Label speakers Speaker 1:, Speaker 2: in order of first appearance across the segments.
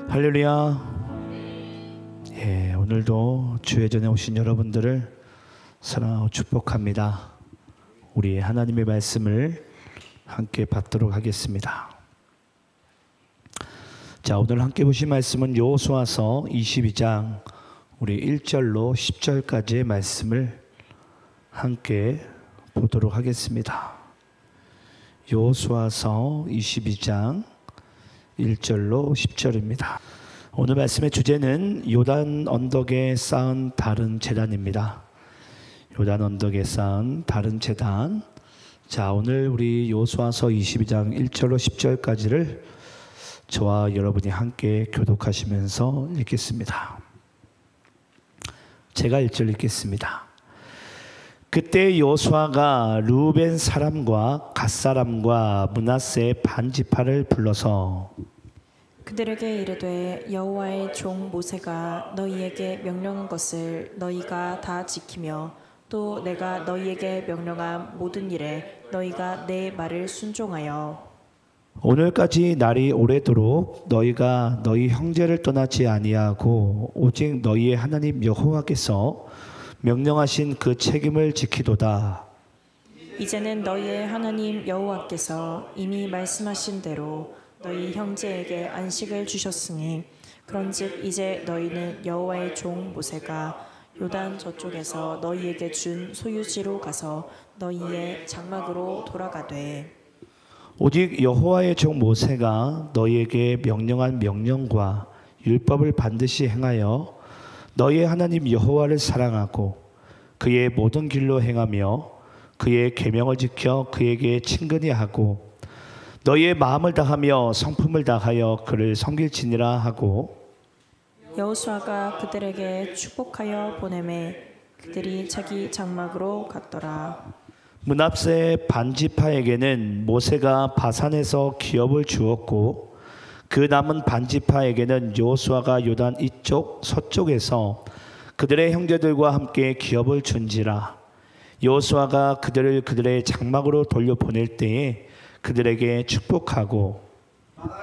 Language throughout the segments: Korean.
Speaker 1: 할렐루야. 예, 오늘도 주의 전에 오신 여러분들을 사랑하고 축복합니다. 우리 하나님의 말씀을 함께 받도록 하겠습니다. 자, 오늘 함께 보실 말씀은 여호수아서 22장 우리 1절로 10절까지의 말씀을 함께 보도록 하겠습니다. 여호수아서 22장 1절로 10절입니다. 오늘 말씀의 주제는 요단 언덕에 쌓은 다른 제단입니다. 요단 언덕에 쌓은 다른 제단. 자, 오늘 우리 여호수아서 22장 1절로 10절까지를 저와 여러분이 함께 교독하시면서 읽겠습니다. 제가 1절 읽겠습니다. 그때 여호수아가 르우벤 사람과 갓 사람과 므낫세 반 지파를 불러서
Speaker 2: 그들에게 이르되 여호와의 종 모세가 너희에게 명령한 것을 너희가 다 지키며 또 내가 너희에게 명령한 모든 일에 너희가 내 말을 순종하여
Speaker 1: 오늘까지 날이 오래도록 너희가 너희 형제를 떠나지 아니하고 오직 너희의 하나님 여호와께서 명령하신 그 책임을 지키도다.
Speaker 2: 이제는 너희의 하나님 여호와께서 이미 말씀하신 대로 너희 형제에게 안식을 주셨으니 그런즉 이제 너희는 여호와의 종 모세가 요단 저쪽에서 너희에게 준 소유지로 가서 너희의 장막으로 돌아가되
Speaker 1: 오직 여호와의 종 모세가 너희에게 명령한 명령과 율법을 반드시 행하여 너희의 하나님 여호와를 사랑하고 그의 모든 길로 행하며 그의 계명을 지켜 그에게 친근히 하고 너희의 마음을 다하며 성품을 다하여 그를 섬길지니라 하고
Speaker 2: 여호수아가 그들에게 축복하여 보내매 그들이 자기 장막으로 갔더라.
Speaker 1: 므낫세 반지파에게는 모세가 바산에서 기업을 주었고 그 남은 반지파에게는 여호수아가 요단 이쪽 서쪽에서 그들의 형제들과 함께 기업을 준지라. 여호수아가 그들을 그들의 장막으로 돌려보낼 때에 그들에게 축복하고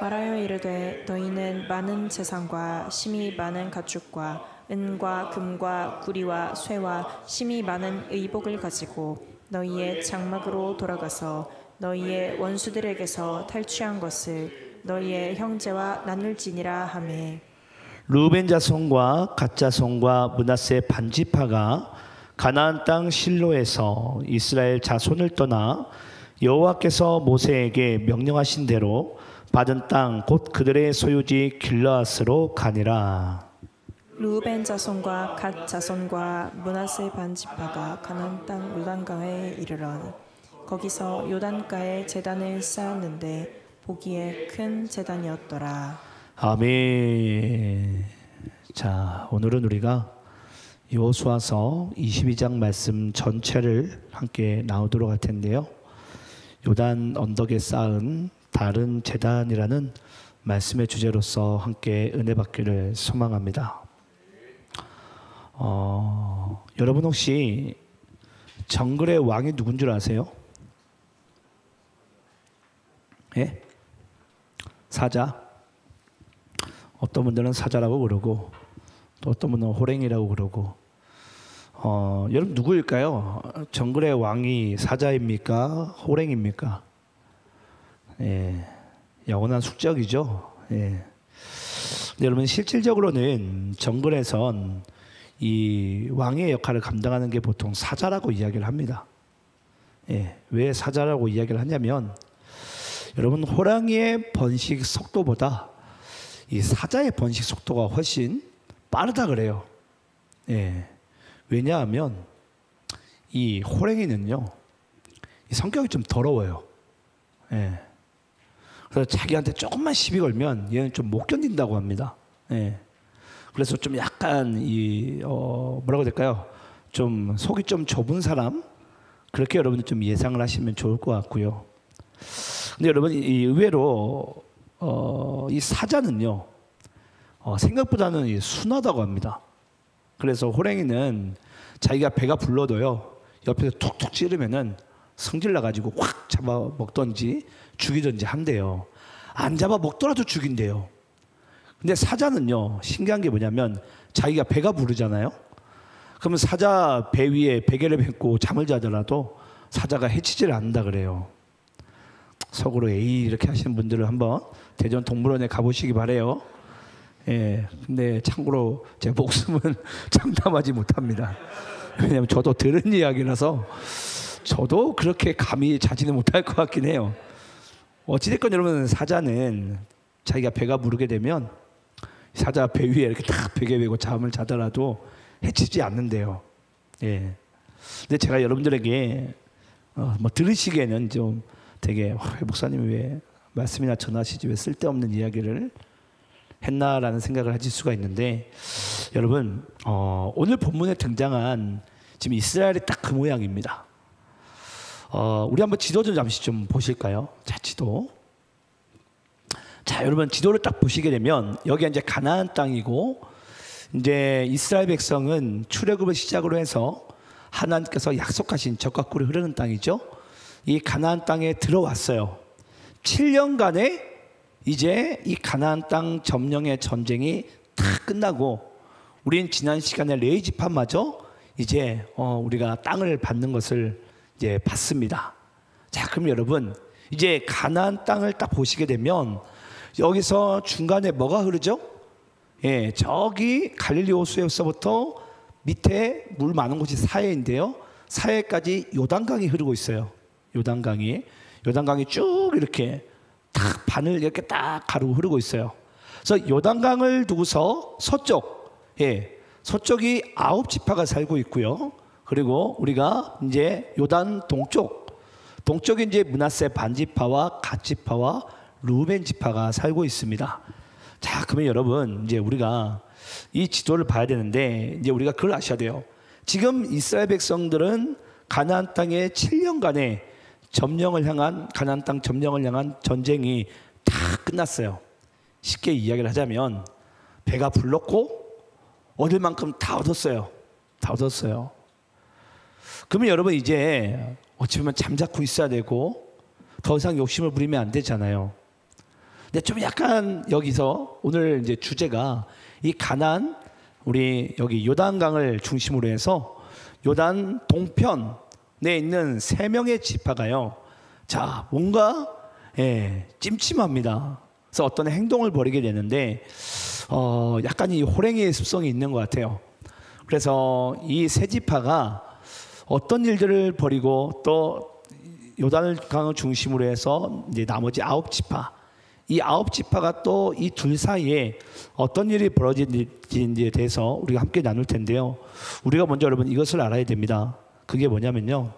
Speaker 2: 말하여 이르되 너희는 많은 재산과 심히 많은 가축과 은과 금과 구리와 쇠와 심히 많은 의복을 가지고 너희의 장막으로 돌아가서 너희의 원수들에게서 탈취한 것을 너희의 형제와 나눌지니라 하매
Speaker 1: 르우벤 자손과 갓 자손과 므낫세 반지파가 가나안 땅 실로에서 이스라엘 자손을 떠나 여호와께서 모세에게 명령하신 대로 받은 땅 곧 그들의 소유지 길르앗으로 가니라.
Speaker 2: 르우벤 자손과 갓 자손과 므낫세 반지파가 가나안 땅 요단강에 이르러 거기서 요단가에 제단을 쌓았는데 보기에 큰 제단이었더라.
Speaker 1: 아멘. 자, 오늘은 우리가 여호수아서 22장 말씀 전체를 함께 나오도록 할 텐데요. 요단 언덕에 쌓은 다른 제단이라는 말씀의 주제로서 함께 은혜 받기를 소망합니다. 여러분 혹시 정글의 왕이 누군 줄 아세요? 예? 사자. 어떤 분들은 사자라고 그러고 또 어떤 분은 호랭이라고 그러고 여러분 누구일까요? 정글의 왕이 사자입니까? 호랭입니까? 예, 영원한 숙적이죠. 예. 근데 여러분 실질적으로는 정글에선 이 왕의 역할을 감당하는 게 보통 사자라고 이야기를 합니다. 예, 왜 사자라고 이야기를 하냐면 여러분 호랑이의 번식 속도보다 이 사자의 번식 속도가 훨씬 빠르다 그래요. 예. 왜냐하면 이 호랭이는요, 이 성격이 좀 더러워요. 예. 그래서 자기한테 조금만 시비 걸면 얘는 좀 못 견딘다고 합니다. 예. 그래서 좀 약간 뭐라고 해야 될까요? 좀 속이 좀 좁은 사람, 그렇게 여러분들 좀 예상을 하시면 좋을 것 같고요. 근데 여러분 이 의외로 이 사자는요 생각보다는 순하다고 합니다. 그래서 호랭이는 자기가 배가 불러도요 옆에서 툭툭 찌르면은 성질 나가지고 확 잡아 먹던지 죽이던지 한대요. 안 잡아 먹더라도 죽인대요. 근데 사자는요, 신기한 게 뭐냐면 자기가 배가 부르잖아요. 그러면 사자 배 위에 베개를 뱉고 잠을 자더라도 사자가 해치지를 않는다 그래요. 속으로 에이 이렇게 하시는 분들은 한번 대전 동물원에 가보시기 바래요. 예, 근데 참고로 제 목숨은 장담하지 못합니다. 왜냐하면 저도 들은 이야기라서 저도 그렇게 감히 자지는 못할 것 같긴 해요. 어찌됐건 여러분, 사자는 자기가 배가 부르게 되면 사자 배 위에 이렇게 딱 베개 베고 잠을 자더라도 해치지 않는데요. 예. 근데 제가 여러분들에게 뭐 들으시기에는 좀 되게 목사님이 왜 말씀이나 전하시지 왜 쓸데없는 이야기를 했나라는 생각을 하실 수가 있는데, 여러분 오늘 본문에 등장한 지금 이스라엘이 딱 그 모양입니다. 우리 한번 지도 좀 잠시 좀 보실까요? 자, 지도. 자, 여러분 지도를 딱 보시게 되면 여기가 이제 가나안 땅이고, 이제 이스라엘 백성은 출애굽을 시작으로 해서 하나님께서 약속하신 젖과 꿀이 흐르는 땅이죠. 이 가나안 땅에 들어왔어요. 7년간의 이제 이 가나안 땅 점령의 전쟁이 다 끝나고, 우린 지난 시간에 레위 지파마저 이제 우리가 땅을 받는 것을 이제 봤습니다. 자, 그럼 여러분 이제 가나안 땅을 딱 보시게 되면 여기서 중간에 뭐가 흐르죠? 예, 저기 갈릴리 호수에서부터 밑에 물 많은 곳이 사해인데요. 사해까지 요단강이 흐르고 있어요. 요단강이 쭉 이렇게 딱 반을 이렇게 딱 가르고 흐르고 있어요. 그래서 요단강을 두고서 서쪽, 예, 서쪽이 9지파가 살고 있고요. 그리고 우리가 이제 요단 동쪽이 이제 므낫세 반지파와 갓지파와 루벤 지파가 살고 있습니다. 자, 그러면 여러분 이제 우리가 이 지도를 봐야 되는데, 이제 우리가 그걸 아셔야 돼요. 지금 이스라엘 백성들은 가나안 땅에 7년간의 가나안 땅 점령을 향한 전쟁이 다 끝났어요. 쉽게 이야기를 하자면 배가 불렀고 얻을 만큼 다 얻었어요. 그러면 여러분 이제 어찌 보면 잠자코 있어야 되고 더 이상 욕심을 부리면 안 되잖아요. 근데 좀 약간 여기서 오늘 이제 주제가 이 가나안, 우리 여기 요단강을 중심으로 해서 요단 동편에 있는 3명의 지파가요, 자, 뭔가 찜찜합니다. 그래서 어떤 행동을 벌이게 되는데 약간 이 호랭이의 습성이 있는 것 같아요. 그래서 이 세 지파가 어떤 일들을 벌이고, 또 요단강을 중심으로 해서 이제 나머지 9지파, 이 9지파가 또 이 둘 사이에 어떤 일이 벌어진지에 대해서 우리가 함께 나눌 텐데요. 우리가 먼저 여러분 이것을 알아야 됩니다. 그게 뭐냐면요,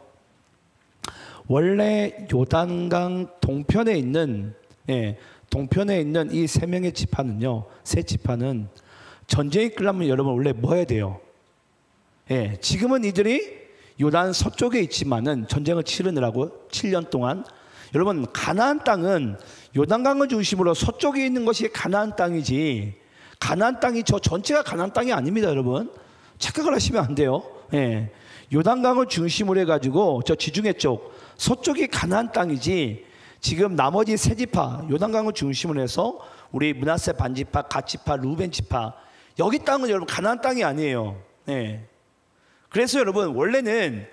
Speaker 1: 원래 요단강 동편에 있는 이 3명의 지파는요, 세 지파는 전쟁이 끝나면 여러분 원래 뭐 해야 돼요? 예, 지금은 이들이 요단 서쪽에 있지만은 전쟁을 치르느라고 7년 동안, 여러분 가나안 땅은 요단강을 중심으로 서쪽에 있는 것이 가나안 땅이지, 가나안 땅이 저 전체가 가나안 땅이 아닙니다. 여러분 착각을 하시면 안 돼요. 예, 요단강을 중심으로 해가지고 저 지중해 쪽 서쪽이 가나안 땅이지, 지금 나머지 세 지파 요단강을 중심으로 해서 우리 므낫세 반지파, 갓지파, 루벤 지파, 여기 땅은 여러분 가나안 땅이 아니에요. 예. 그래서 여러분 원래는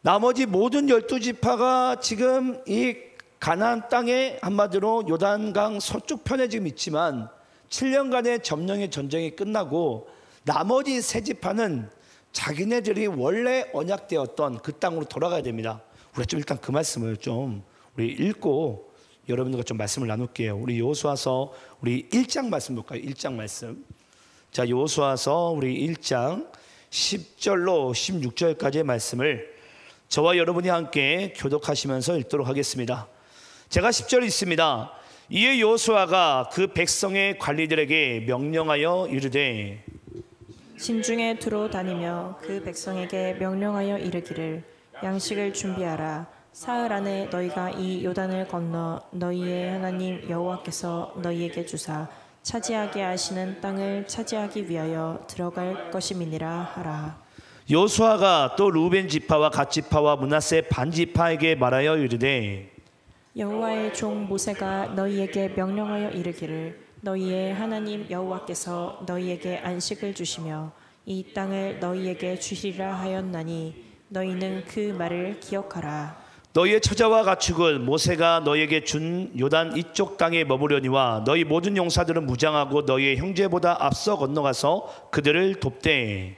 Speaker 1: 나머지 모든 12지파가 지금 이 가나안 땅에 한마디로 요단강 서쪽 편에 지금 있지만 7년간의 점령의 전쟁이 끝나고 나머지 세 지파는 자기네들이 원래 언약되었던 그 땅으로 돌아가야 됩니다. 우리가 좀 일단 그 말씀을 좀 우리 읽고 여러분들과 좀 말씀을 나눌게요. 우리 여호수아서 우리 1장 말씀 볼까요? 1장 말씀. 자, 여호수아서 우리 1장 10절로 16절까지의 말씀을 저와 여러분이 함께 교독하시면서 읽도록 하겠습니다. 제가 10절 읽습니다. 이에 여호수아가 그 백성의 관리들에게 명령하여 이르되,
Speaker 2: 심중에 두루 다니며 그 백성에게 명령하여 이르기를, 양식을 준비하라. 사흘 안에 너희가 이 요단을 건너 너희의 하나님 여호와께서 너희에게 주사 차지하게 하시는 땅을 차지하기 위하여 들어갈 것임이니라 하라.
Speaker 1: 여호수아가 또 루벤 지파와 갓 지파와 므낫세 반 지파에게 말하여 이르되,
Speaker 2: 여호와의 종 모세가 너희에게 명령하여 이르기를, 너희의 하나님 여호와께서 너희에게 안식을 주시며 이 땅을 너희에게 주시리라 하였나니 너희는 그 말을 기억하라.
Speaker 1: 너희의 처자와 가축을 모세가 너희에게 준 요단 이쪽 땅에 머무려니와 너희 모든 용사들은 무장하고 너희의 형제보다 앞서 건너가서 그들을 돕되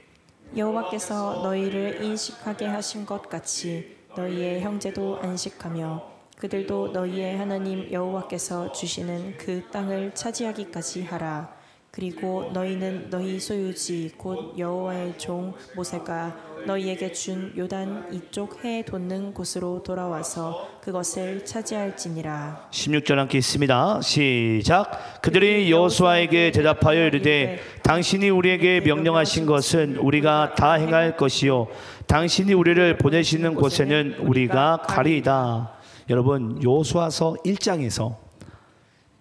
Speaker 2: 여호와께서 너희를 인식하게 하신 것 같이 너희의 형제도 안식하며 그들도 너희의 하나님 여호와께서 주시는 그 땅을 차지하기까지 하라. 그리고 너희는 너희 소유지 곧 여호와의 종 모세가 너희에게 준 요단 이쪽 해 돋는 곳으로 돌아와서 그것을 차지할지니라.
Speaker 1: 16절 함께 있습니다. 시작. 그들이 여호수아에게 대답하여 이르되 당신이 우리에게 명령하신 것은 우리가 다 행할 것이요 당신이 우리를 보내시는 곳에는 우리가 가리이다. 여러분, 여호수아서 1장에서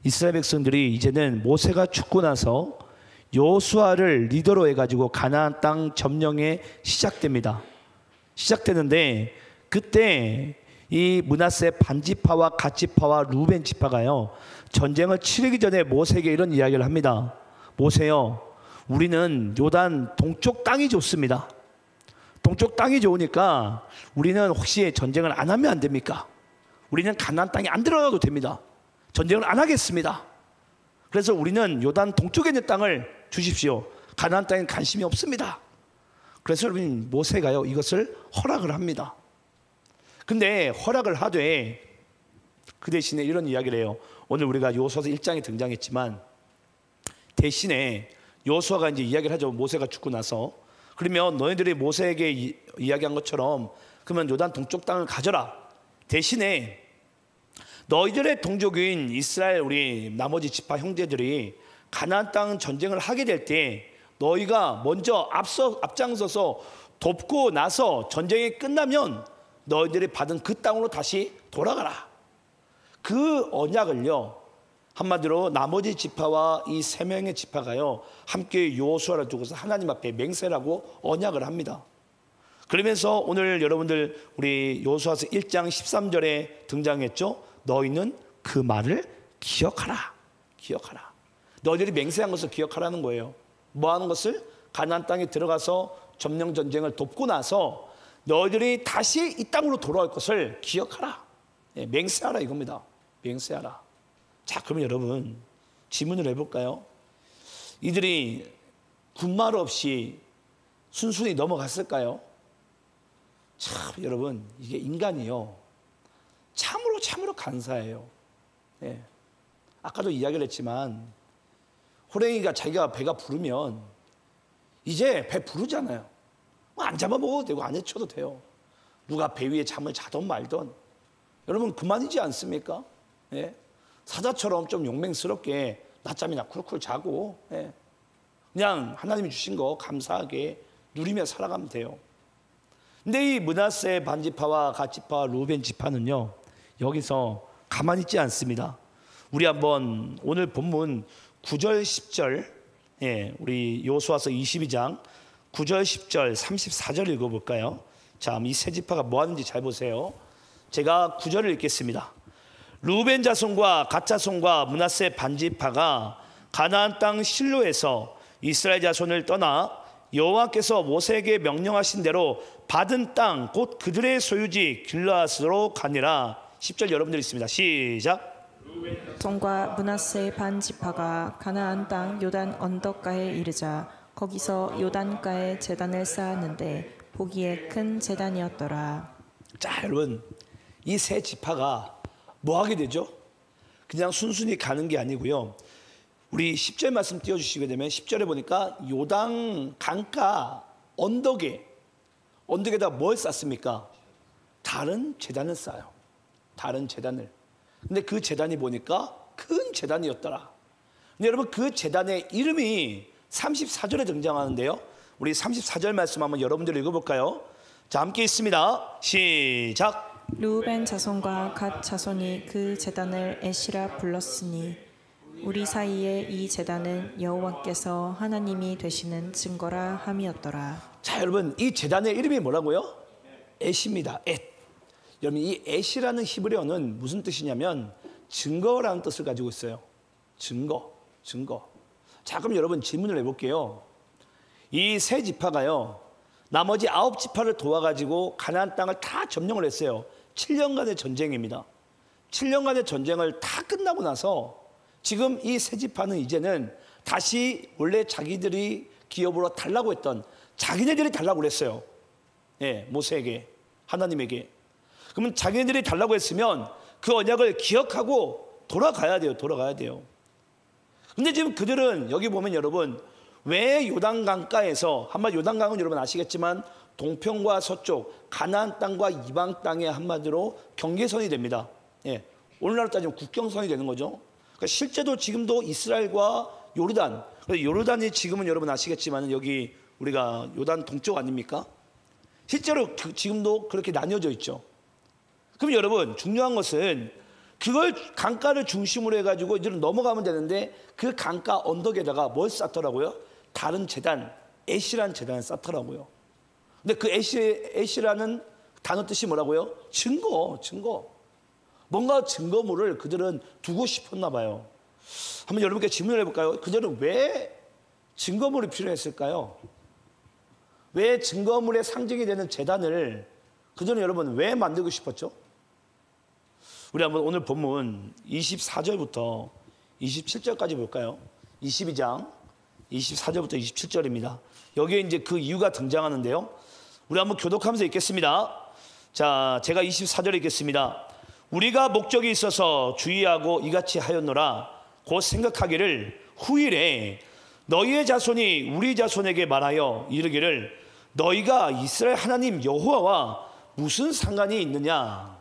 Speaker 1: 이스라엘 백성들이 이제는 모세가 죽고 나서 여호수아를 리더로 해가지고 가나안 땅 점령에 시작됩니다. 시작되는데 그때 이 므낫세 반지파와 갓지파와 루벤 지파가요 전쟁을 치르기 전에 모세에게 이런 이야기를 합니다. 모세요, 우리는 요단 동쪽 땅이 좋습니다. 동쪽 땅이 좋으니까 우리는 혹시 전쟁을 안 하면 안 됩니까? 우리는 가나안 땅에 안 들어가도 됩니다. 전쟁을 안 하겠습니다. 그래서 우리는 요단 동쪽에 있는 땅을 주십시오. 가나안 땅엔 관심이 없습니다. 그래서 여러분 모세가요 이것을 허락을 합니다. 근데 허락을 하되 그 대신에 이런 이야기를 해요. 오늘 우리가 여호수아서 1장에 등장했지만 대신에 여호수아가 이제 이야기를 하죠. 모세가 죽고 나서 그러면 너희들이 모세에게 이야기한 것처럼 그러면 요단 동쪽 땅을 가져라. 대신에 너희들의 동족인 이스라엘 우리 나머지 지파 형제들이 가나안 땅 전쟁을 하게 될 때 너희가 먼저 앞장서서 돕고 나서 전쟁이 끝나면 너희들이 받은 그 땅으로 다시 돌아가라. 그 언약을요 한마디로 나머지 지파와 이 세 명의 지파가요 함께 여호수아를 두고서 하나님 앞에 맹세라고 언약을 합니다. 그러면서 오늘 여러분들 우리 여호수아서 1장 13절에 등장했죠. 너희는 그 말을 기억하라. 기억하라. 너희들이 맹세한 것을 기억하라는 거예요. 뭐 하는 것을? 가나안 땅에 들어가서 점령 전쟁을 돕고 나서 너희들이 다시 이 땅으로 돌아올 것을 기억하라. 네, 맹세하라 이겁니다. 맹세하라. 자, 그러면 여러분 질문을 해볼까요? 이들이 군말 없이 순순히 넘어갔을까요? 참 여러분 이게 인간이요 참으로 간사해요. 예. 아까도 이야기를 했지만 호랭이가 자기가 배가 부르면 이제 배 부르잖아요. 안 잡아먹어도 되고 안 해쳐도 돼요. 누가 배 위에 잠을 자던 말던 여러분 그만이지 않습니까? 예. 사자처럼 좀 용맹스럽게 낮잠이나 쿨쿨 자고 예. 그냥 하나님이 주신 거 감사하게 누리며 살아가면 돼요. 근데 이 므낫세 반지파와 갓지파와 루벤 지파는요 여기서 가만히 있지 않습니다. 우리 한번 오늘 본문 9절 10절 예, 우리 여호수아서 22장 9절 10절 34절 읽어볼까요? 자, 이 세 지파가 뭐 하는지 잘 보세요. 제가 9절을 읽겠습니다. 루벤 자손과 갓 자손과 므낫세 반지파가 가나안 땅 실로에서 이스라엘 자손을 떠나 여호와께서 모세에게 명령하신 대로 받은 땅 곧 그들의 소유지 길르앗으로 가니라. 10절 여러분들 있습니다. 시작.
Speaker 2: 동과 므낫세 반 지파가 가나안 땅 요단 언덕가에 이르자 거기서 요단가에 제단을 쌓았는데 보기에 큰 제단이었더라.
Speaker 1: 자, 여러분 이 세 지파가 뭐 하게 되죠? 그냥 순순히 가는 게 아니고요. 우리 10절 말씀 띄워주시게 되면 10절에 보니까 요단 강가 언덕에다 뭘 쌓습니까? 다른 제단을 쌓아요. 다른 제단을. 근데 그 제단이 보니까 큰 제단이었더라. 근데 여러분 그 제단의 이름이 34절에 등장하는데요. 우리 34절 말씀 한번 여러분들 읽어볼까요? 자, 함께 있습니다. 시작.
Speaker 2: 루벤 자손과 갓 자손이 그 제단을 에시라 불렀으니 우리 사이에 이 제단은 여호와께서 하나님이 되시는 증거라 함이었더라.
Speaker 1: 자, 여러분 이 제단의 이름이 뭐라고요? 엣입니다. 엣. 여러분 이 엣이라는 히브리어는 무슨 뜻이냐면 증거라는 뜻을 가지고 있어요. 증거. 증거. 자, 그럼 여러분 질문을 해볼게요. 이 세 지파가요, 나머지 9지파를 도와가지고 가나안 땅을 다 점령을 했어요. 7년간의 전쟁입니다. 7년간의 전쟁을 다 끝나고 나서 지금 이 세 지파는 이제는 다시 원래 자기들이 기업으로 달라고 했던 자기네들이 달라고 그랬어요. 예, 모세에게, 하나님에게. 그러면 자기네들이 달라고 했으면 그 언약을 기억하고 돌아가야 돼요. 돌아가야 돼요. 근데 지금 그들은 여기 보면 여러분, 왜 요단강가에서, 한마디 요단강은 여러분 아시겠지만 동편과 서쪽 가나안 땅과 이방 땅의 한마디로 경계선이 됩니다. 예, 오늘날로 따지면 국경선이 되는 거죠. 그러니까 실제로 지금도 이스라엘과 요르단, 요르단이 지금은 여러분 아시겠지만 여기 우리가 요단 동쪽 아닙니까? 실제로 지금도 그렇게 나뉘어져 있죠. 그럼 여러분 중요한 것은 그걸 강가를 중심으로 해가지고 이제는 넘어가면 되는데 그 강가 언덕에다가 뭘 쌓더라고요? 다른 제단, 애시라는 제단을 쌓더라고요. 근데 그 애시라는 단어 뜻이 뭐라고요? 증거. 뭔가 증거물을 그들은 두고 싶었나 봐요. 한번 여러분께 질문을 해볼까요? 그들은 왜 증거물이 필요했을까요? 왜 증거물의 상징이 되는 제단을 그들은 여러분 왜 만들고 싶었죠? 우리 한번 오늘 본문 24절부터 27절까지 볼까요? 22장 24절부터 27절입니다. 여기에 이제 그 이유가 등장하는데요. 우리 한번 교독하면서 읽겠습니다. 자, 제가 24절 읽겠습니다. 우리가 목적이 있어서 주의하고 이같이 하였노라. 곧 생각하기를 후일에 너희의 자손이 우리 자손에게 말하여 이르기를 너희가 이스라엘 하나님 여호와와 무슨 상관이 있느냐.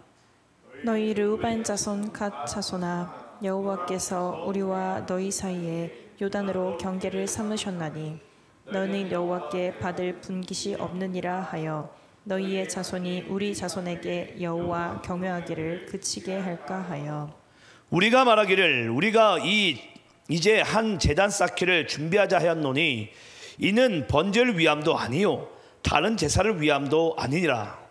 Speaker 2: 너희 르우벤 자손 갓 자손아, 여호와께서 우리와 너희 사이에 요단으로 경계를 삼으셨나니 너는 여호와께 받을 분깃이 없느니라 하여 너희의 자손이 우리 자손에게 여호와 경외하기를 그치게 할까 하여.
Speaker 1: 우리가 말하기를 우리가 이제 한 제단 쌓기를 준비하자 하였노니 이는 번제를 위함도 아니요 다른 제사를 위함도 아니니라.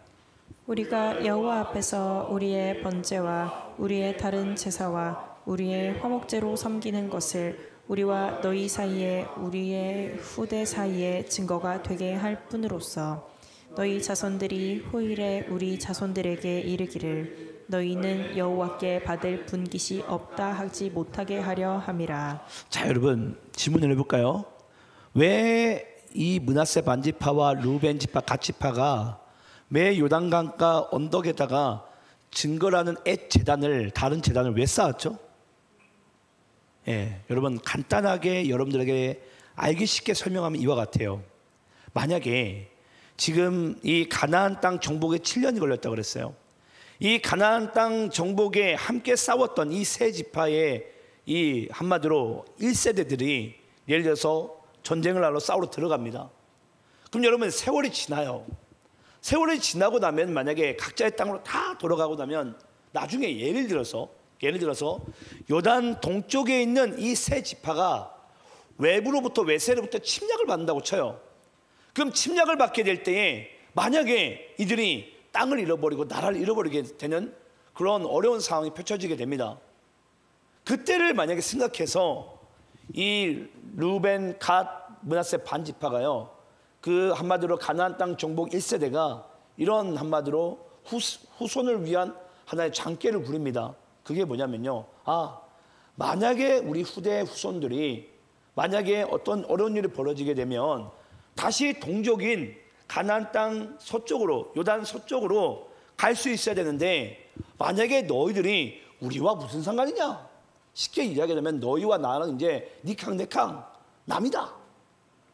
Speaker 2: 우리가 여호와 앞에서 우리의 번제와 우리의 다른 제사와 우리의 화목제로 섬기는 것을 우리와 너희 사이에 우리의 후대 사이에 증거가 되게 할 뿐으로써 너희 자손들이 후일에 우리 자손들에게 이르기를 너희는 여호와께 받을 분깃이 없다 하지 못하게 하려 함이라.
Speaker 1: 자, 여러분 질문을 해볼까요? 왜 이 므낫세 반지파와 루벤 지파 갓지파가 왜 요단강가 언덕에다가 증거라는 옛 제단을, 다른 제단을 왜 쌓았죠? 예, 여러분 간단하게 여러분들에게 알기 쉽게 설명하면 이와 같아요. 만약에 지금 이 가나안 땅 정복에 7년이 걸렸다고 그랬어요. 이 가나안 땅 정복에 함께 싸웠던 이 세 지파의 이 한마디로 1세대들이 예를 들어서 전쟁을 하러 싸우러 들어갑니다. 그럼 여러분 세월이 지나요. 세월이 지나고 나면 만약에 각자의 땅으로 다 돌아가고 나면 나중에 예를 들어서 요단 동쪽에 있는 이 세 지파가 외부로부터 외세로부터 침략을 받는다고 쳐요. 그럼 침략을 받게 될 때에 만약에 이들이 땅을 잃어버리고 나라를 잃어버리게 되는 그런 어려운 상황이 펼쳐지게 됩니다. 그때를 만약에 생각해서 이 루벤, 갓, 므낫세 반지파가요, 그 한마디로 가나안 땅 정복 1세대가 이런 한마디로 후손을 위한 하나의 장깨를 부립니다. 그게 뭐냐면요, 만약에 우리 후대 후손들이 만약에 어떤 어려운 일이 벌어지게 되면 다시 동족인 가나안 땅 서쪽으로, 요단 서쪽으로 갈 수 있어야 되는데 만약에 너희들이 우리와 무슨 상관이냐, 쉽게 이야기하자면 너희와 나는 이제 니캉 내캉 남이다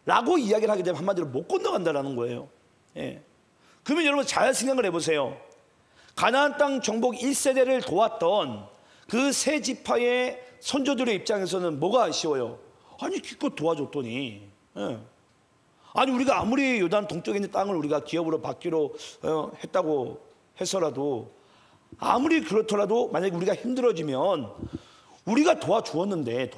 Speaker 1: 라고 이야기를 하게 되면 한마디로 못 건너간다라는 거예요. 예. 그러면 여러분 잘 생각을 해보세요. 가나안 땅 정복 1세대를 도왔던 그 세 지파의 선조들의 입장에서는 뭐가 아쉬워요? 아니 기껏 도와줬더니, 예. 아니 우리가 아무리 요단 동쪽에 있는 땅을 우리가 기업으로 받기로 했다고 해서라도, 아무리 그렇더라도 만약에 우리가 힘들어지면 우리가 도와주었는데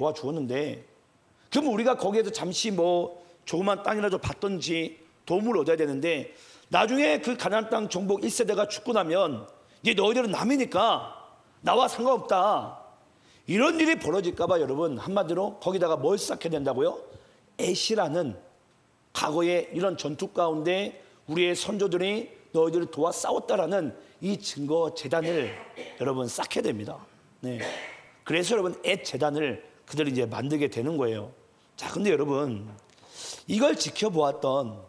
Speaker 1: 그러면 우리가 거기에서 잠시 뭐 조그만 땅이라도 받던지 도움을 얻어야 되는데 나중에 그 가나안 땅 정복 1세대가 죽고 나면 이제 너희들은 남이니까 나와 상관없다 이런 일이 벌어질까봐 여러분 한마디로 거기다가 뭘 쌓게 된다고요? 애시라는 과거의 이런 전투 가운데 우리의 선조들이 너희들을 도와 싸웠다라는 이 증거 재단을 여러분 쌓게 됩니다. 네. 그래서 여러분 애 재단을 그들이 이제 만들게 되는 거예요. 자, 근데 여러분 이걸 지켜보았던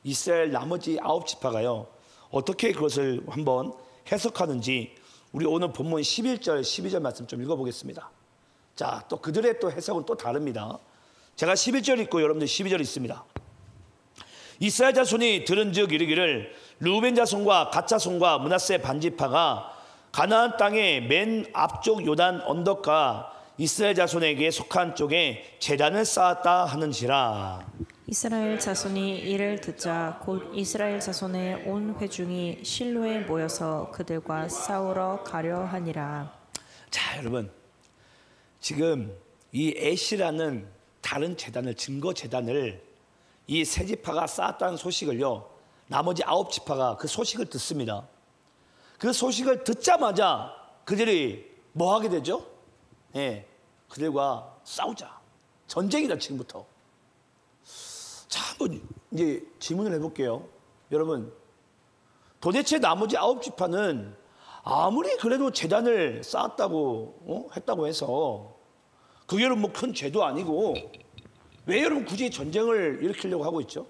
Speaker 1: 이스라엘 나머지 9지파가요 어떻게 그것을 한번 해석하는지 우리 오늘 본문 11절 12절 말씀 좀 읽어보겠습니다. 자, 또 그들의 또 해석은 또 다릅니다. 제가 11절 읽고 여러분들 12절 읽습니다. 이스라엘 자손이 들은즉 이르기를 르우벤 자손과 갓 자손과 므낫세 반지파가 가나안 땅의 맨 앞쪽 요단 언덕과 이스라엘 자손에게 속한 쪽에 제단을 쌓았다 하는지라.
Speaker 2: 이스라엘 자손이 이를 듣자 곧 이스라엘 자손의 온 회중이 실로에 모여서 그들과 싸우러 가려 하니라.
Speaker 1: 자, 여러분 지금 이 애시라는 다른 제단을 증거 제단을 이 세 지파가 쌓았다는 소식을요 나머지 9지파가 그 소식을 듣습니다. 그 소식을 듣자마자 그들이 뭐 하게 되죠? 예, 그들과 싸우자. 전쟁이다 지금부터. 자, 한번 이제 질문을 해볼게요. 여러분, 도대체 나머지 9지파는 아무리 그래도 제단을 쌓았다고 했다고 해서 그게 뭐 큰 죄도 아니고 왜 여러분 굳이 전쟁을 일으키려고 하고 있죠?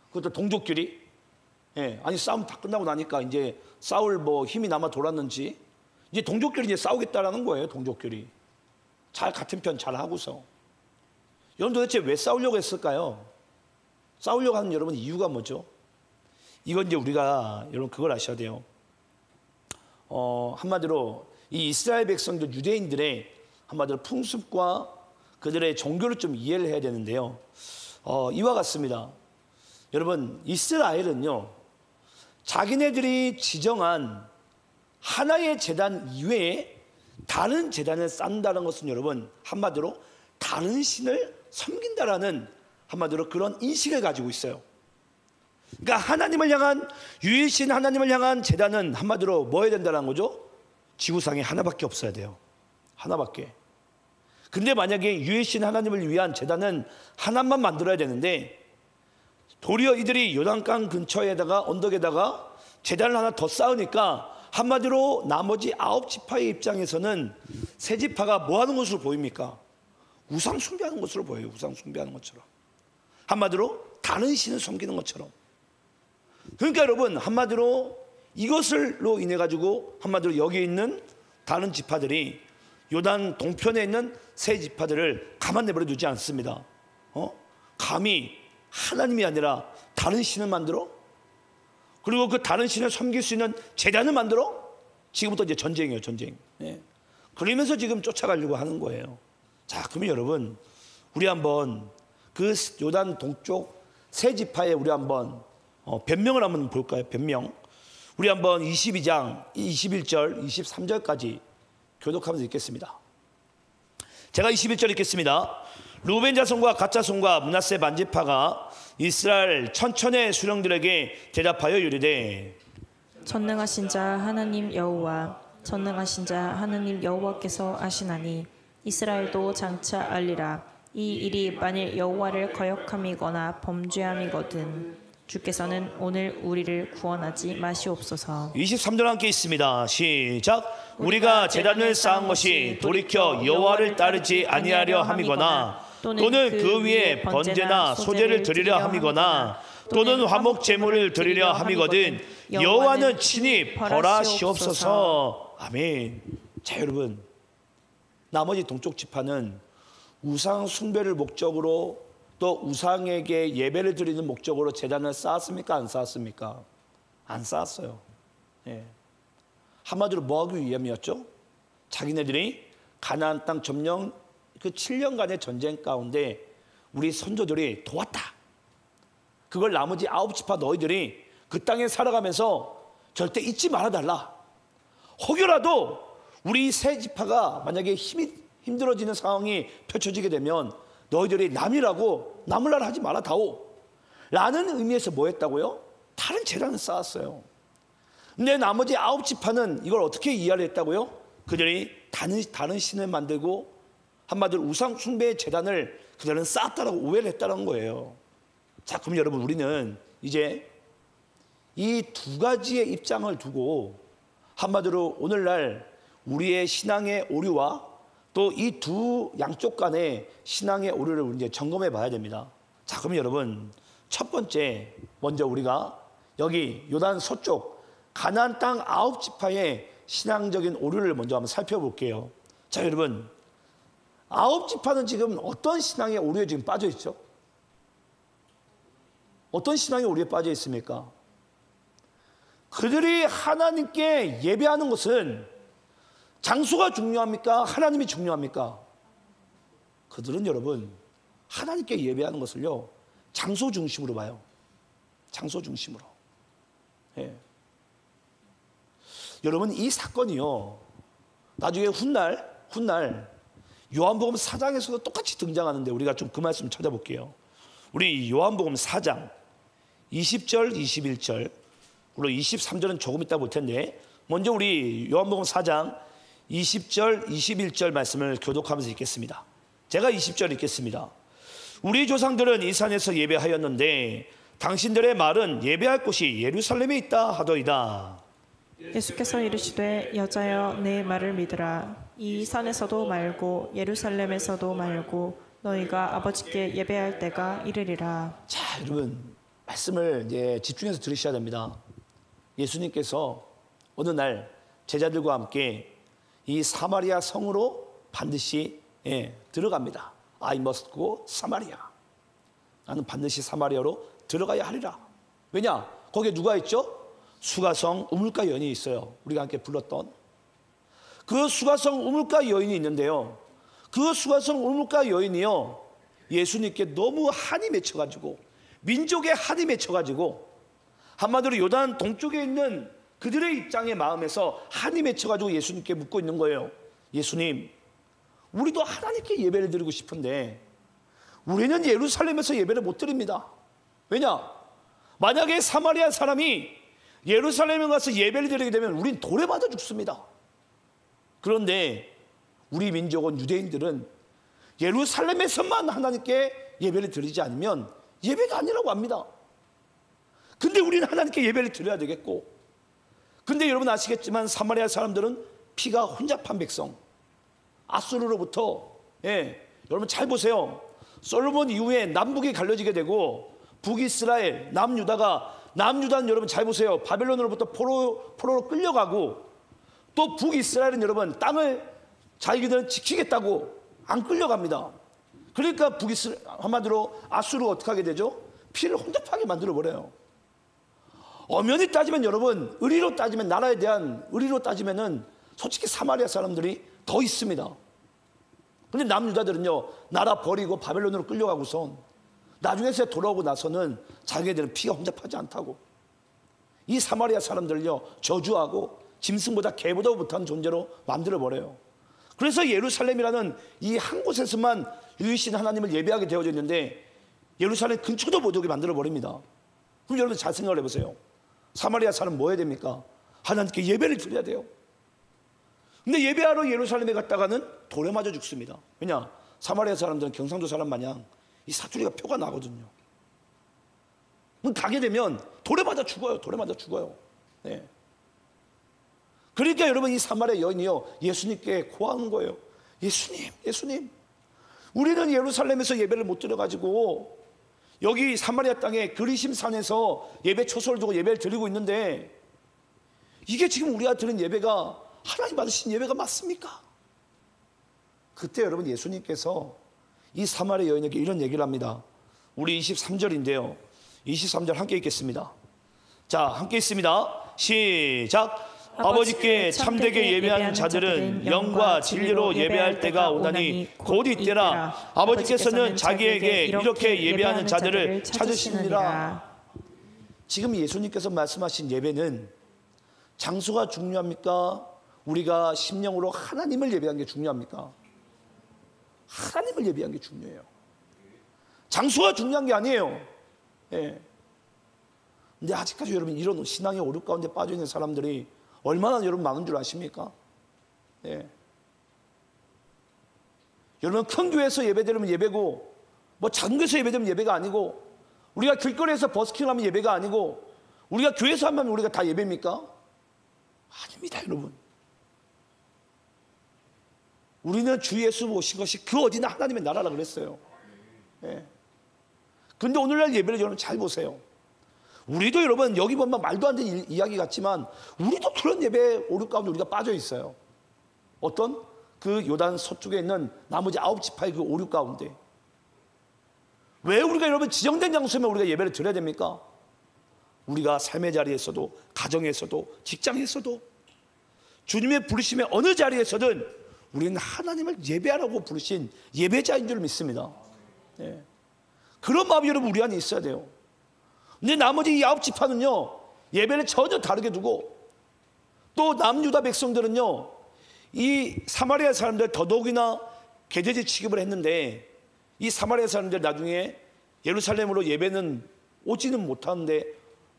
Speaker 1: 그것도 동족끼리. 예, 아니 싸움 다 끝나고 나니까 이제 싸울 뭐 힘이 남아 돌았는지 이제 동족끼리 이제 싸우겠다라는 거예요. 동족끼리 잘 같은 편 잘 하고서. 여러분 도대체 왜 싸우려고 했을까요? 싸우려고 하는 여러분 이유가 뭐죠? 이건 이제 우리가 여러분 그걸 아셔야 돼요. 한마디로 이 이스라엘 백성들 유대인들의 한마디로 풍습과 그들의 종교를 좀 이해를 해야 되는데요. 이와 같습니다. 여러분 이스라엘은요 자기네들이 지정한 하나의 제단 이외에 다른 제단을 쌓는다는 것은 여러분 한마디로 다른 신을 섬긴다라는 한마디로 그런 인식을 가지고 있어요. 그러니까 하나님을 향한 유일신 하나님을 향한 제단은 한마디로 뭐 해야 된다는 거죠? 지구상에 하나밖에 없어야 돼요. 하나밖에. 근데 만약에 유일신 하나님을 위한 제단은 하나만 만들어야 되는데 도리어 이들이 요단강 근처에다가 언덕에다가 제단을 하나 더 쌓으니까 한마디로 나머지 9지파의 입장에서는 세 지파가 뭐 하는 것으로 보입니까? 우상 숭배하는 것으로 보여요. 우상 숭배하는 것처럼. 한마디로 다른 신을 섬기는 것처럼. 그러니까 여러분 한마디로 이것을로 인해 가지고 한마디로 여기 있는 다른 지파들이 요단 동편에 있는 세 지파들을 가만 내버려 두지 않습니다. 감히 하나님이 아니라 다른 신을 만들어? 그리고 그 다른 신을 섬길 수 있는 제단을 만들어? 지금부터 이제 전쟁이에요, 전쟁. 예. 그러면서 지금 쫓아가려고 하는 거예요. 자, 그러면 여러분, 우리 한번 그 요단 동쪽 세 지파에 우리 한번 변명을 한번 볼까요? 변명. 우리 한번 22장 21절, 23절까지 교독하면서 읽겠습니다. 제가 21절 읽겠습니다. 루벤 자손과 갓 자손과 므낫세 반지파가 이스라엘 천천의 수령들에게 대답하여 이르되
Speaker 2: 전능하신 자 하나님 여호와 전능하신 자 하나님 여호와께서 아시나니 이스라엘도 장차 알리라. 이 일이 만일 여호와를 거역함이거나 범죄함이거든 주께서는 오늘 우리를 구원하지 마시옵소서.
Speaker 1: 23절 함께 있습니다. 시작. 우리가 제단을 쌓은 것이 돌이켜 여호와를 따르지 아니하려 함이거나 또는 그 위에 번제나 소제를 드리려 함이거나 또는 화목 제물을 드리려 함이거든 여호와는 친히 벌하시옵소서. 아멘. 자, 여러분, 나머지 동쪽 지파는 우상 숭배를 목적으로 또 우상에게 예배를 드리는 목적으로 제단을 쌓았습니까? 안 쌓았습니까? 안 쌓았어요. 예. 한마디로 뭐 하기 위함이었죠? 자기네들이 가나안 땅 점령 그 7년간의 전쟁 가운데 우리 선조들이 도왔다. 그걸 나머지 9지파 너희들이 그 땅에 살아가면서 절대 잊지 말아달라. 혹여라도 우리 세 지파가 만약에 힘이 힘들어지는 상황이 펼쳐지게 되면 너희들이 남이라고 남을 하지 말아다오 라는 의미에서 뭐 했다고요? 다른 제단을 쌓았어요. 근데 나머지 9지파는 이걸 어떻게 이해를 했다고요? 그들이 다른 신을 만들고 한마디로 우상 숭배의 재단을 그들은 쌓았다라고 오해를 했다는 거예요. 자, 그럼 여러분 우리는 이제 이 두 가지의 입장을 두고 한마디로 오늘날 우리의 신앙의 오류와 또 이 두 양쪽 간의 신앙의 오류를 이제 점검해 봐야 됩니다. 자, 그럼 여러분 첫 번째 먼저 우리가 여기 요단 서쪽 가나안 땅 9지파의 신앙적인 오류를 먼저 한번 살펴볼게요. 자, 여러분 9지파는 지금 어떤 신앙의 오류에 지금 빠져 있죠? 어떤 신앙의 오류에 빠져 있습니까? 그들이 하나님께 예배하는 것은 장소가 중요합니까? 하나님이 중요합니까? 그들은 여러분 하나님께 예배하는 것을요 장소 중심으로 봐요. 장소 중심으로. 예. 여러분 이 사건이요 나중에 훗날 요한복음 4장에서도 똑같이 등장하는데 우리가 좀 그 말씀 찾아볼게요. 우리 요한복음 4장 20절 21절 물론 23절은 조금 이따 볼 텐데 먼저 우리 요한복음 4장 20절 21절 말씀을 교독하면서 읽겠습니다. 제가 20절 읽겠습니다. 우리 조상들은 이 산에서 예배하였는데 당신들의 말은 예배할 곳이 예루살렘에 있다 하더이다.
Speaker 2: 예수께서 이르시되 여자여 내 말을 믿으라. 이 산에서도 말고 예루살렘에서도 말고 너희가 아버지께 예배할 때가 이르리라.
Speaker 1: 자, 여러분 말씀을 이제 집중해서 들으셔야 됩니다. 예수님께서 어느 날 제자들과 함께 이 사마리아 성으로 반드시 들어갑니다. I must go Samaria. 나는 반드시 사마리아로 들어가야 하리라. 왜냐? 거기에 누가 있죠? 수가성 우물가 여인이 있어요. 우리가 함께 불렀던 그 수가성 우물가 여인이 있는데요. 그 수가성 우물가 여인이요 예수님께 너무 한이 맺혀가지고 민족의 한이 맺혀가지고 한마디로 요단 동쪽에 있는 그들의 입장의 마음에서 한이 맺혀가지고 예수님께 묻고 있는 거예요. 예수님, 우리도 하나님께 예배를 드리고 싶은데 우리는 예루살렘에서 예배를 못 드립니다. 왜냐? 만약에 사마리아 사람이 예루살렘에 가서 예배를 드리게 되면 우린 돌에 맞아 죽습니다. 그런데 우리 민족은 유대인들은 예루살렘에서만 하나님께 예배를 드리지 않으면 예배가 아니라고 합니다. 근데 우리는 하나님께 예배를 드려야 되겠고, 근데 여러분 아시겠지만 사마리아 사람들은 피가 혼잡한 백성, 아수르로부터 여러분 잘 보세요. 솔로몬 이후에 남북이 갈라지게 되고 북이스라엘, 남유다는 여러분 잘 보세요. 바벨론으로부터 포로로 끌려가고 또 북이스라엘은 여러분 땅을 자기들은 지키겠다고 안 끌려갑니다. 그러니까 한마디로 아수르가 어떻게 하게 되죠? 피를 혼잡하게 만들어버려요. 엄연히 따지면 여러분 의리로 따지면 나라에 대한 의리로 따지면은 솔직히 사마리아 사람들이 더 있습니다. 근데 남유다들은요 나라 버리고 바벨론으로 끌려가고선 나중에 돌아오고 나서는 자기들은 피가 혼잡하지 않다고 이 사마리아 사람들을요 저주하고 짐승보다 개보다 못한 존재로 만들어버려요. 그래서 예루살렘이라는 이 한 곳에서만 유일신 하나님을 예배하게 되어져 있는데 예루살렘 근처도 못 오게 만들어버립니다. 그럼 여러분 잘 생각을 해보세요. 사마리아 사람 뭐 해야 됩니까? 하나님께 예배를 드려야 돼요. 근데 예배하러 예루살렘에 갔다가는 돌에 맞아 죽습니다. 왜냐? 사마리아 사람들은 경상도 사람 마냥 이 사투리가 표가 나거든요. 가게 되면 돌에 맞아 죽어요. 돌에 맞아 죽어요. 네. 그러니까 여러분 이 사마리아 여인이요 예수님께 고하는 거예요. 예수님 우리는 예루살렘에서 예배를 못 드려가지고 여기 사마리아 땅에 그리심 산에서 예배 초소를 두고 예배를 드리고 있는데 이게 지금 우리가 드린 예배가 하나님 받으신 예배가 맞습니까? 그때 여러분 예수님께서 이 사마리아 여인에게 이런 얘기를 합니다. 우리 23절인데요 23절 함께 읽겠습니다. 자, 함께 있습니다. 시작. 아버지께 참되게 예배하는 자들은 영과 진리로 예배할 때가 오나니 곧 이때라. 아버지께서는 자기에게 이렇게 예배하는 자들을 찾으시느니라. 지금 예수님께서 말씀하신 예배는 장소가 중요합니까? 우리가 심령으로 하나님을 예배하는 게 중요합니까? 하나님을 예배하는 게 중요해요. 장소가 중요한 게 아니에요. 예. 근데 아직까지 여러분 이런 신앙의 오류 가운데 빠져 있는 사람들이 얼마나 여러분 많은 줄 아십니까? 예. 여러분, 큰 교회에서 예배드리면 예배고, 뭐 작은 교회에서 예배드리면 예배가 아니고, 우리가 길거리에서 버스킹 하면 예배가 아니고, 우리가 교회에서 하면 우리가 다 예배입니까? 아닙니다, 여러분. 우리는 주 예수 모신 것이 그 어디나 하나님의 나라라 그랬어요. 예. 근데 오늘날 예배를 여러분 잘 보세요. 우리도 여러분 여기 보면 말도 안 되는 이야기 같지만 우리도 그런 예배 오류 가운데 우리가 빠져 있어요. 어떤? 그 요단 서쪽에 있는 나머지 9지파의 그 오류 가운데. 왜 우리가 여러분 지정된 장소에만 우리가 예배를 드려야 됩니까? 우리가 삶의 자리에서도, 가정에서도, 직장에서도, 주님의 부르심의 어느 자리에서든 우리는 하나님을 예배하라고 부르신 예배자인 줄 믿습니다. 예. 그런 마음이 여러분 우리 안에 있어야 돼요. 근데 나머지 이 9지파는요 예배를 전혀 다르게 두고, 또 남유다 백성들은요 이 사마리아 사람들 더더욱이나 개돼지 취급을 했는데, 이 사마리아 사람들 나중에 예루살렘으로 예배는 오지는 못하는데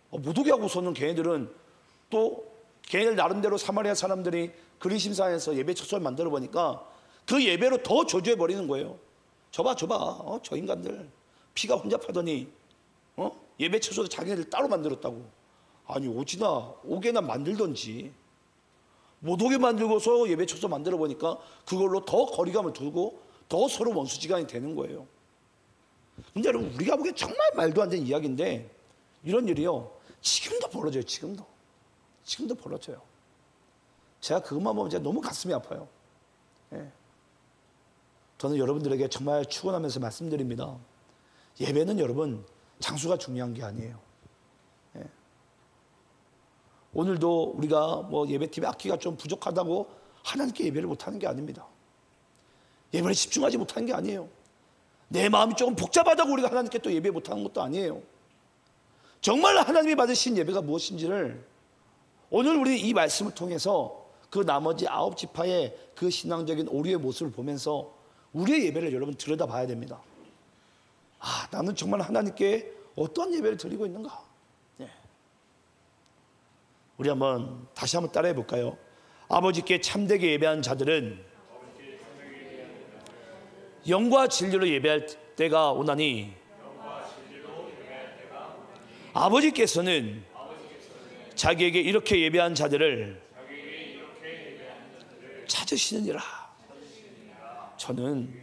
Speaker 1: 못 오게 하고서는 걔네들은 또 걔네들 나름대로 사마리아 사람들이 그리심산에서 예배 처소를 만들어 보니까 그 예배로 더 저주해 버리는 거예요. 저봐 저 인간들 피가 혼잡하더니 예배 처소도 자기네들 따로 만들었다고. 아니 오게나 만들던지, 못 오게 만들고서 예배 처소 만들어 보니까 그걸로 더 거리감을 두고 더 서로 원수지간이 되는 거예요. 근데 여러분, 우리가 보기엔 정말 말도 안 되는 이야기인데 이런 일이요 지금도 벌어져요. 지금도 벌어져요. 제가 그것만 보면 제가 너무 가슴이 아파요. 예. 저는 여러분들에게 정말 축원하면서 말씀드립니다. 예배는 여러분 장소가 중요한 게 아니에요. 예. 오늘도 우리가 뭐 예배팀의 악기가 좀 부족하다고 하나님께 예배를 못하는 게 아닙니다. 예배에 집중하지 못하는 게 아니에요. 내 마음이 조금 복잡하다고 우리가 하나님께 또 예배 못하는 것도 아니에요. 정말 하나님이 받으신 예배가 무엇인지를 오늘 우리 이 말씀을 통해서 그 나머지 9지파의 그 신앙적인 오류의 모습을 보면서 우리의 예배를 여러분 들여다봐야 됩니다. 아, 나는 정말 하나님께 어떠한 예배를 드리고 있는가? 네. 우리 다시 한번 따라해 볼까요? 아버지께 참되게 예배한 자들은 영과 진리로 예배할 때가 오나니 아버지께서는 자기에게 이렇게 예배한 자들을 찾으시느니라. 저는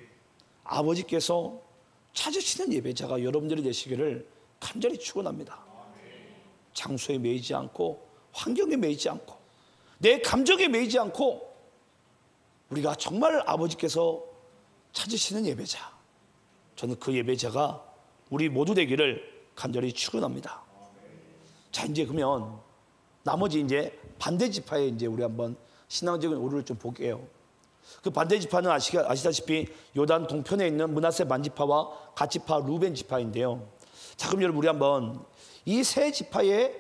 Speaker 1: 아버지께서 찾으시는 예배자가 여러분들이 되시기를 간절히 축원합니다. 장소에 매이지 않고, 환경에 매이지 않고, 내 감정에 매이지 않고, 우리가 정말 아버지께서 찾으시는 예배자, 저는 그 예배자가 우리 모두 되기를 간절히 축원합니다. 자, 이제 그러면 나머지 이제 반대 지파에 이제 우리 한번 신앙적인 오류를 좀 볼게요. 그 반대 지파는 아시다시피 요단 동편에 있는 므낫세 반지파와 갓지파 루벤 지파인데요. 자, 그럼 여러분 우리 한번 이 세 지파의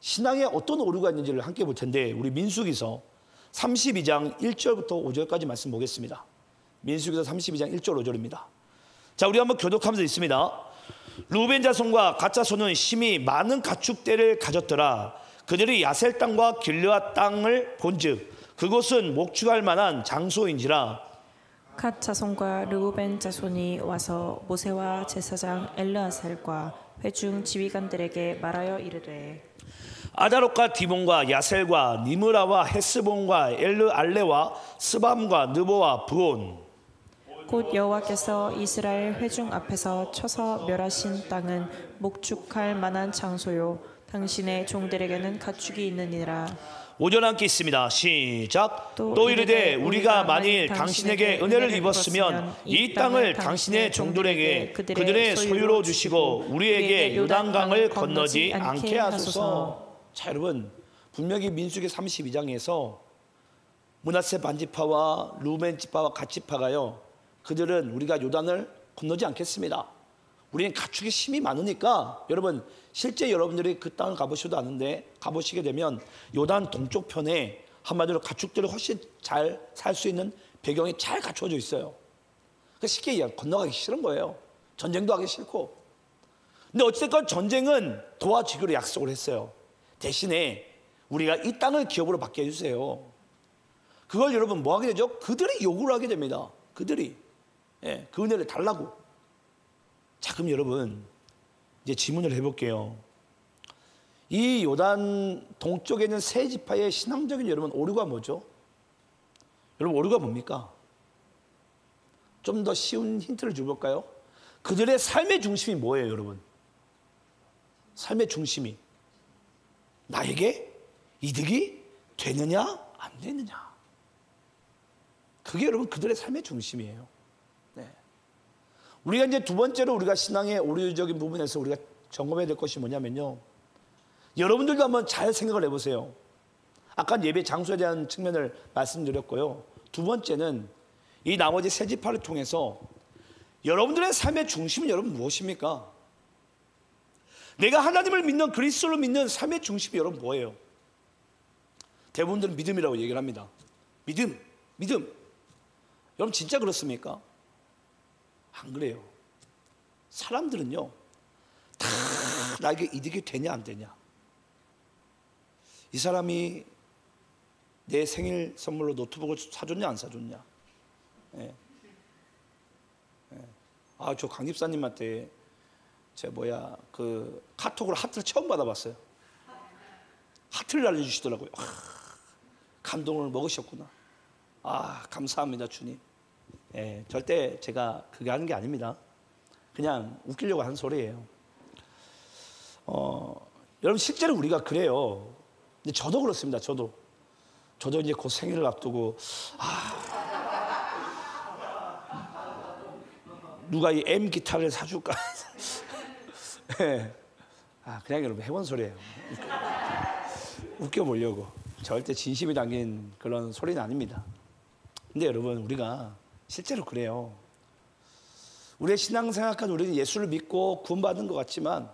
Speaker 1: 신앙에 어떤 오류가 있는지를 함께 볼 텐데, 우리 민수기서 32장 1절부터 5절까지 말씀 보겠습니다. 민수기서 32장 1절 5절입니다. 자, 우리 한번 교독하면서 있습니다. 루벤 자손과 갓 자손은 심히 많은 가축대를 가졌더라. 그들이 야셀 땅과 길르앗 땅을 본즉 그곳은 목축할 만한 장소인지라.
Speaker 2: 갓 자손과 르우벤 자손이 와서 모세와 제사장 엘르아살과 회중 지휘관들에게 말하여 이르되,
Speaker 1: 아다롯과 디몬과 야셀과 니므라와 헤스본과 엘르알레와 스밤과 느보와 브온,
Speaker 2: 곧 여호와께서 이스라엘 회중 앞에서 쳐서 멸하신 땅은 목축할 만한 장소요, 당신의 종들에게는 가축이 있느니라.
Speaker 1: 5절 함께 있습니다. 시작. 또 이르되 우리가 만일 당신에게 은혜를 입었으면 이 땅을 당신의 종들에게 그들의 소유로 주시고 우리에게 요단강을 건너지 않게 하소서. 자, 여러분, 분명히 민수기 32장에서 므낫세 반지파와 루벤 지파와 갓 지파가요, 그들은 우리가 요단을 건너지 않겠습니다. 우리는 가축이 심이 많으니까, 여러분 실제 여러분들이 그 땅을 가보셔도 아는데, 가보시게 되면 요단 동쪽 편에 한마디로 가축들이 훨씬 잘 살 수 있는 배경이 잘 갖춰져 있어요. 그러니까 쉽게 건너가기 싫은 거예요. 전쟁도 하기 싫고. 근데 어찌됐건 전쟁은 도와주기로 약속을 했어요. 대신에 우리가 이 땅을 기업으로 받게 해주세요. 그걸 여러분 뭐 하게 되죠? 그들이 요구를 하게 됩니다. 그들이. 예, 그 은혜를 달라고. 자, 그럼 여러분 이제 질문을 해볼게요. 이 요단 동쪽에 있는 세 지파의 신앙적인 여러분 오류가 뭐죠? 여러분 오류가 뭡니까? 좀 더 쉬운 힌트를 줘볼까요? 그들의 삶의 중심이 뭐예요, 여러분? 삶의 중심이 나에게 이득이 되느냐 안 되느냐. 그게 여러분 그들의 삶의 중심이에요. 네. 우리가 이제 두 번째로 우리가 신앙의 오류적인 부분에서 우리가 점검해야 될 것이 뭐냐면요, 여러분들도 한번 잘 생각을 해보세요. 아까 예배 장소에 대한 측면을 말씀드렸고요. 두 번째는 이 나머지 세 지파를 통해서 여러분들의 삶의 중심은 여러분 무엇입니까? 내가 하나님을 믿는 그리스도를 믿는 삶의 중심이 여러분 뭐예요? 대부분들은 믿음이라고 얘기를 합니다. 믿음. 여러분 진짜 그렇습니까? 안 그래요. 사람들은요 다 나에게 이득이 되냐 안 되냐, 이 사람이 내 생일 선물로 노트북을 사줬냐 안 사줬냐. 예. 아, 저 강 집사님한테 그 카톡으로 하트를 처음 받아봤어요. 하트를 알려주시더라고요. 감동을 먹으셨구나. 아, 감사합니다 주님. 예, 절대 제가 그게 하는 게 아닙니다. 그냥 웃기려고 하는 소리예요. 여러분 실제로 우리가 그래요. 근데 저도 그렇습니다. 저도 이제 곧 생일을 앞두고 누가 이 M 기타를 사줄까? 네. 그냥 여러분 해본 소리예요. 웃겨보려고. 절대 진심이 담긴 그런 소리는 아닙니다. 근데 여러분 우리가 실제로 그래요. 우리의 신앙생활까지 우리는 예수를 믿고 구원받은 것 같지만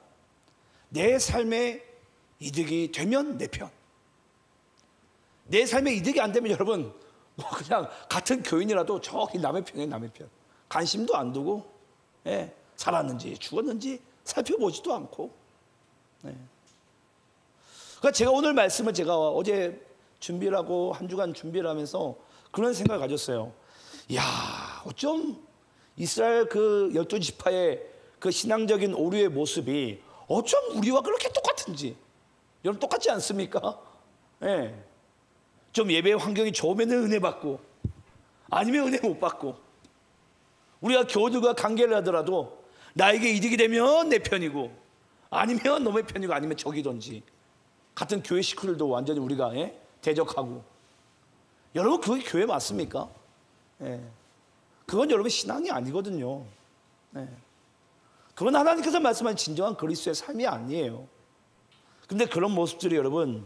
Speaker 1: 내 삶에 이득이 되면 내 편, 내 삶에 이득이 안 되면 여러분 그냥 같은 교인이라도 저기 남의 편이에요. 남의 편. 관심도 안 두고, 예, 살았는지 죽었는지 살펴보지도 않고. 예. 그러니까 제가 오늘 말씀을 제가 어제 준비를 하고 한 주간 준비를 하면서 그런 생각을 가졌어요. 이야, 어쩜 이스라엘 그 12지파의 그 신앙적인 오류의 모습이 어쩜 우리와 그렇게 똑같은지. 여러분 똑같지 않습니까? 예. 좀 예배 환경이 좋으면 은혜 받고 아니면 은혜 못 받고, 우리가 교우들과 관계를 하더라도 나에게 이득이 되면 내 편이고 아니면 너의 편이고 아니면 적이든지, 같은 교회 식구들도 완전히 우리가 대적하고. 여러분 그게 교회 맞습니까? 예. 그건 여러분 신앙이 아니거든요. 예. 그건 하나님께서 말씀하신 진정한 그리스도의 삶이 아니에요. 근데 그런 모습들이 여러분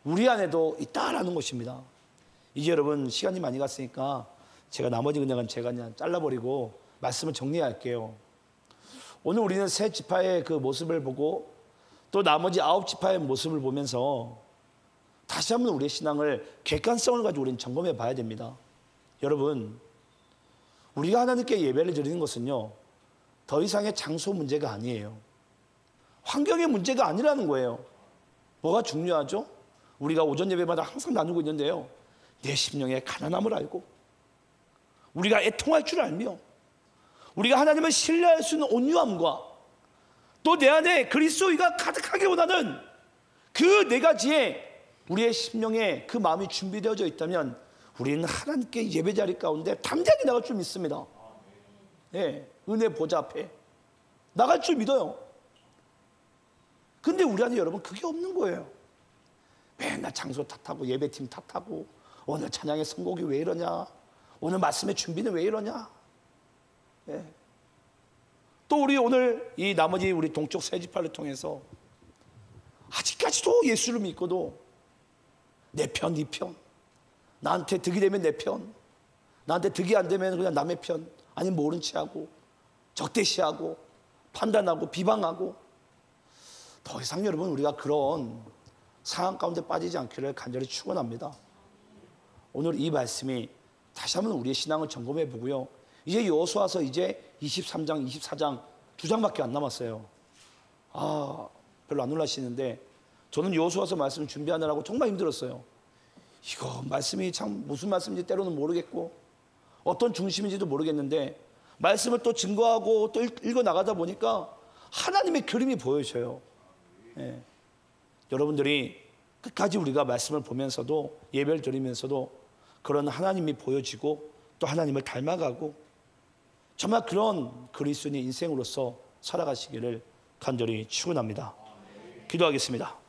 Speaker 1: 우리 안에도 있다라는 것입니다. 이제 여러분 시간이 많이 갔으니까 제가 나머지 제가 그냥 잘라버리고 말씀을 정리할게요. 오늘 우리는 세 지파의 그 모습을 보고 또 나머지 9지파의 모습을 보면서 다시 한번 우리의 신앙을 객관성을 가지고 우리는 점검해 봐야 됩니다. 여러분 우리가 하나님께 예배를 드리는 것은요 더 이상의 장소 문제가 아니에요. 환경의 문제가 아니라는 거예요. 뭐가 중요하죠? 우리가 오전 예배마다 항상 나누고 있는데요, 내 심령의 가난함을 알고 우리가 애통할 줄 알며 우리가 하나님을 신뢰할 수 있는 온유함과 또 내 안에 그리스도의가 가득하게 원하는 그 네 가지의 우리의 심령에 그 마음이 준비되어져 있다면 우리는 하나님께 예배 자리 가운데 담대하게 나갈 줄 믿습니다. 예, 은혜 보좌 앞에 나갈 줄 믿어요. 근데 우리 안에 여러분 그게 없는 거예요. 맨날 장소 탓하고 예배팀 탓하고 오늘 찬양의 선곡이 왜 이러냐, 오늘 말씀의 준비는 왜 이러냐. 예. 또 우리 오늘 이 나머지 우리 동쪽 세 지파를 통해서 아직까지도 예수를 믿고도 내 편, 네 편, 나한테 득이 되면 내 편, 나한테 득이 안 되면 그냥 남의 편, 아니면 모른 체하고 적대시하고 판단하고 비방하고. 더 이상 여러분 우리가 그런 상황 가운데 빠지지 않기를 간절히 축원합니다. 오늘 이 말씀이 다시 한번 우리의 신앙을 점검해 보고요, 이제 여호수아서 이제 23장, 24장 2장밖에 안 남았어요. 별로 안 놀라시는데 저는 여호수아서 말씀을 준비하느라고 정말 힘들었어요. 이거 말씀이 참 무슨 말씀인지 때로는 모르겠고 어떤 중심인지도 모르겠는데 말씀을 또 증거하고 또 읽어 나가다 보니까 하나님의 그림이 보여져요. 예. 여러분들이 끝까지 우리가 말씀을 보면서도 예배를 드리면서도 그런 하나님이 보여지고 또 하나님을 닮아가고 정말 그런 그리스도인의 인생으로서 살아가시기를 간절히 축원합니다. 기도하겠습니다.